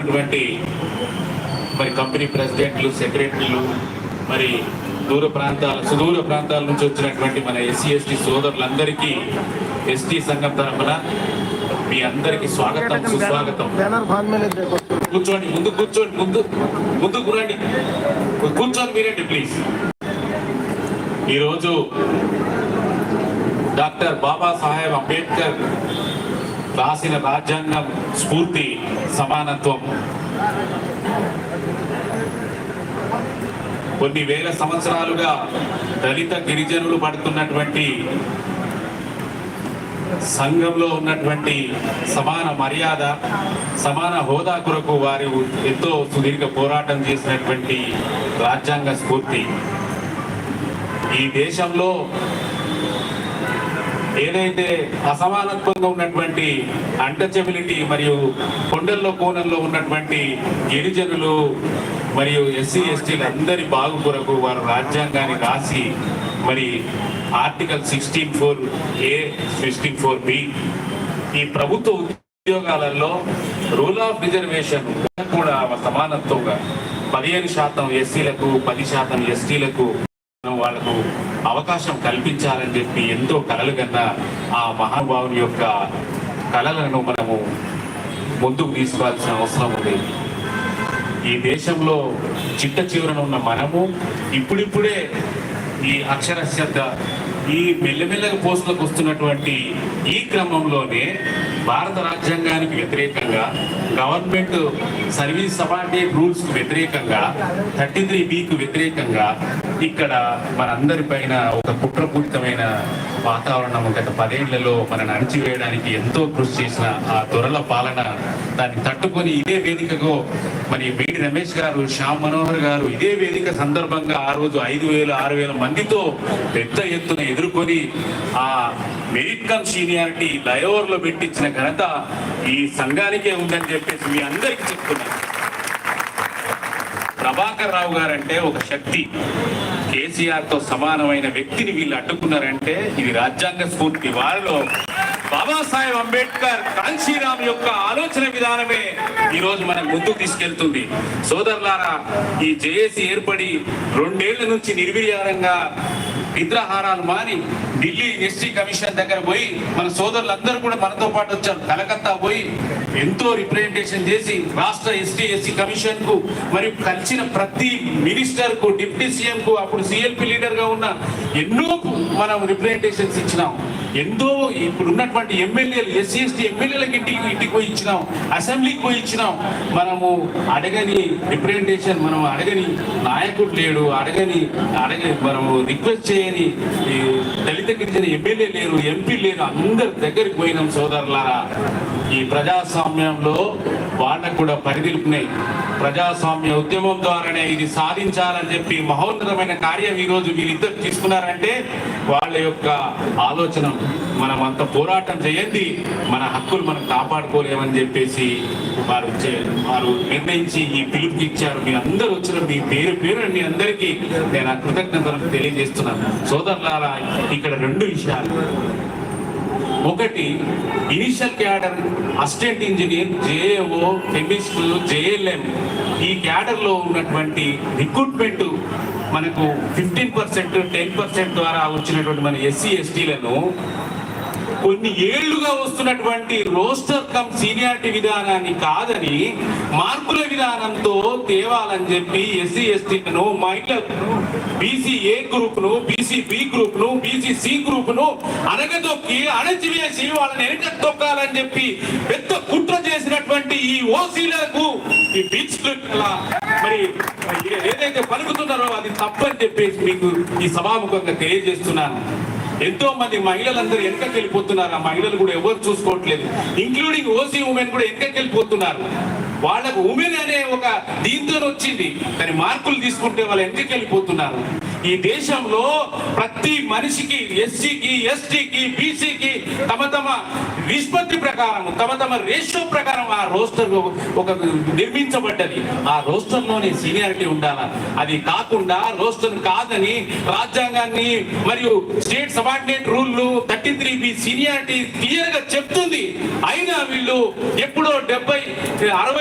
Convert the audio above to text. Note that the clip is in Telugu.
మరి కంపెనీ ప్రెసిడెంట్లు, సెక్రటరీలు, మరి సుదూర ప్రాంతాల నుంచి వచ్చినటువంటి మన ఎస్సీ ఎస్టీ సోదరులందరికీ ఎస్టీ సంఘం తరఫున మీ అందరికీ స్వాగతం, సుస్వాగతం. కూర్చోండి, ముందు కూర్చోండి, ముందుకు రండి, కూర్చొని మీరండి ప్లీజ్. ఈరోజు డాక్టర్ బాబాసాహెబ్ అంబేద్కర్ రాసిన రాజ్యాంగం స్ఫూర్తి సమానత్వం కొన్ని వేల సంవత్సరాలుగా దళిత గిరిజనులు పడుతున్నటువంటి సంఘంలో ఉన్నటువంటి సమాన మర్యాద, సమాన హోదా కొరకు వారు ఎంతో సుదీర్ఘ పోరాటం చేసినటువంటి రాజ్యాంగ స్ఫూర్తి. ఈ దేశంలో ఏదైతే అసమానత్వంగా ఉన్నటువంటి అన్టచబిలిటీ మరియు కొండల్లో కోనల్లో ఉన్నటువంటి గిరిజనులు మరియు ఎస్సీ ఎస్టీలు అందరి బాగు కొరకు వారు రాజ్యాంగాన్ని రాసి మరి ఆర్టికల్ 16(4)A 16(4)B ఈ ప్రభుత్వ ఉద్యోగాలలో రూల్ ఆఫ్ రిజర్వేషన్ కూడా సమానత్వంగా 15% ఎస్సీలకు 10% ఎస్టీలకు వాళ్లకు అవకాశం కల్పించాలని చెప్పి ఎంతో కలలు కన్నా ఆ మహానుభావుని యొక్క కళలను మనము ముందుకు తీసుకోవాల్సిన అవసరం ఉంది. ఈ దేశంలో చిట్ట చివరన ఉన్న మనము ఇప్పుడిప్పుడే ఈ అక్షరాస్యత ఈ మెల్లమెల్లగా పోస్టులకు వస్తున్నటువంటి ఈ క్రమంలోనే భారత రాజ్యాంగానికి వ్యతిరేకంగా, గవర్నమెంట్ సర్వీస్ సబార్డినేట్ రూల్స్ కు వ్యతిరేకంగా, 33(b)కు వ్యతిరేకంగా ఇక్కడ మనందరి పైన ఒక కుట్రపూరితమైన వాతావరణం గత 10 ఏళ్లలో మనని అణచివేయడానికి ఎంతో కృషి చేసిన ఆ దొరల పాలన దాన్ని తట్టుకొని ఇదే వేదికకు మరి వేడి రమేష్ గారు, శ్యామ్ మనోహర్ గారు ఇదే వేదిక సందర్భంగా ఆ రోజు 5,000-6,000 మందితో పెద్ద ఎత్తున ఎదుర్కొని ఆ మెరిట్ కమ్ సీనియారిటీ లయోవర్లో పెట్టించిన ఘనత ఈ సంఘానికే ఉందని చెప్పేసి మీ అందరికీ చెప్తున్నాను. ప్రభాకర్ రావు గారంటే ఒక శక్తి, కేసీఆర్ తో సమానమైన వ్యక్తిని వీళ్ళు అడ్డుకున్నారంటే ఇది రాజ్యాంగ స్ఫూర్తి. వారిలో బాబాసాహెబ్ అంబేద్కర్ కాంశీరామ్ యొక్క ఆలోచన విధానమే ఈ రోజు మనకు ముందుకు తీసుకెళ్తుంది. సోదరులారా, ఈ జేఏసీ ఏర్పడి 2 ఏళ్ల నుంచి నిర్వీర్యంగా నిద్రాహారాలు మాని ఢిల్లీ ఎస్టీ కమిషన్ దగ్గర పోయి మన సోదరులందరూ కూడా మనతో పాటు వచ్చారు. కలకత్తా పోయి ఎంతో రిప్రజెంటేషన్ చేసి రాష్ట్ర ఎస్టీ కమిషన్ కు మరియు కలిసిన ప్రతి మినిస్టర్ కు, డిప్యూటీ సీఎం కు, అప్పుడు సిఎల్పి లీడర్ గా ఉన్న ఎన్నో మనం రిప్రజెంటేషన్స్ ఇచ్చినాం. ఎంతో ఇప్పుడు ఉన్నటువంటి ఎమ్మెల్యేలు, ఎస్సీ ఎస్టీ ఎమ్మెల్యేలకు ఇంటికి పోయి ఇచ్చినాం, అసెంబ్లీకి పోయి ఇచ్చినాం. మనము అడగని రిప్రజెంటేషన్, మనం అడగని నాయకుడు లేడు, అడగని మనము రిక్వెస్ట్ చేయని దళిత గిరిజన ఎమ్మెల్యే లేరు, ఎంపీ లేరు, అందరి దగ్గరికి పోయినాం. సోదరులారా, ఈ ప్రజాస్వామ్యంలో వాళ్ళకు కూడా పరిధిలున్నాయి. ప్రజాస్వామ్య ఉద్యమం ద్వారానే ఇది సాధించాలని చెప్పి మహోన్నతమైన కార్యం ఈరోజు వీళ్ళిద్దరు తీసుకున్నారంటే వాళ్ళ యొక్క ఆలోచన. మనం అంత పోరాటం చేయండి, మన హక్కులు మనం కాపాడుకోలేమని చెప్పేసి వారు నిర్ణయించి ఈ పిలుపు ఇచ్చారు. మీ అందరూ వచ్చిన మీ పేరు మీ అందరికీ నేను కృతజ్ఞతలు తెలియజేస్తున్నాను. సోదరులారా, ఇక్కడ 2 విషయాలు. ఒకటి, initial cadre, assistant engineer, JAO, chemist, JLM ఈ క్యాడర్ లో ఉన్నటువంటి రిక్రూట్మెంట్ మనకు 15%, 10% ద్వారా వచ్చినటువంటి మన ఎస్సీ ఎస్టీలను కొన్ని ఏళ్లుగా వస్తున్నటువంటి రోస్టర్ కమ్ సీనియారిటీ విధానాన్ని కాదని మార్కుల విధానంతో తేవాలని చెప్పి ఎస్సీ ఎస్టీలను, మహిళలను, బీసీ ఏ గ్రూప్ ను, బీసీ బి గ్రూప్ ను, బీసీ సి గ్రూప్ ను అణగదొక్కి అణచివేసి వాళ్ళని వెనక తొక్కాలని చెప్పి పెద్ద కుట్ర చేసినటువంటి ఈ ఓసీలకు, ఈ బీచ్ మరి ఏదైతే పలుకుతున్నారో అది తప్పని చెప్పేసి మీకు ఈ సభాముఖంగా తెలియజేస్తున్నాను. ఎంతో మంది మహిళలందరూ వెనకకి వెళ్ళిపోతున్నారు. ఆ మహిళలు కూడా ఎవరు చూసుకోవట్లేదు, ఇంక్లూడింగ్ ఓసీ ఉమెన్ కూడా వెనకకి వెళ్ళిపోతున్నారు. వాళ్ళకు ఉమెన్ అనే ఒక దీంతో వచ్చింది, కానీ మార్కులు తీసుకుంటే వాళ్ళు వెనకకి వెళ్ళిపోతున్నారు. ఈ దేశంలో ప్రతి మనిషికి, ఎస్సీకి, ఎస్టీకి, బీసీకి తమ నిష్పత్తి ప్రకారం, తమ రేషియో ప్రకారం ఆ రోస్టర్ ఒక నిర్మించబడ్డది. ఆ రోస్టర్ లోనే సీనియారిటీ ఉండాలా. అది కాకుండా రోస్టర్ కాదని రాజ్యాంగాన్ని మరియు state subordinate rule 33(b) seniority clear గా చెప్తుంది. అయినా వీళ్ళు ఎప్పుడో 70-60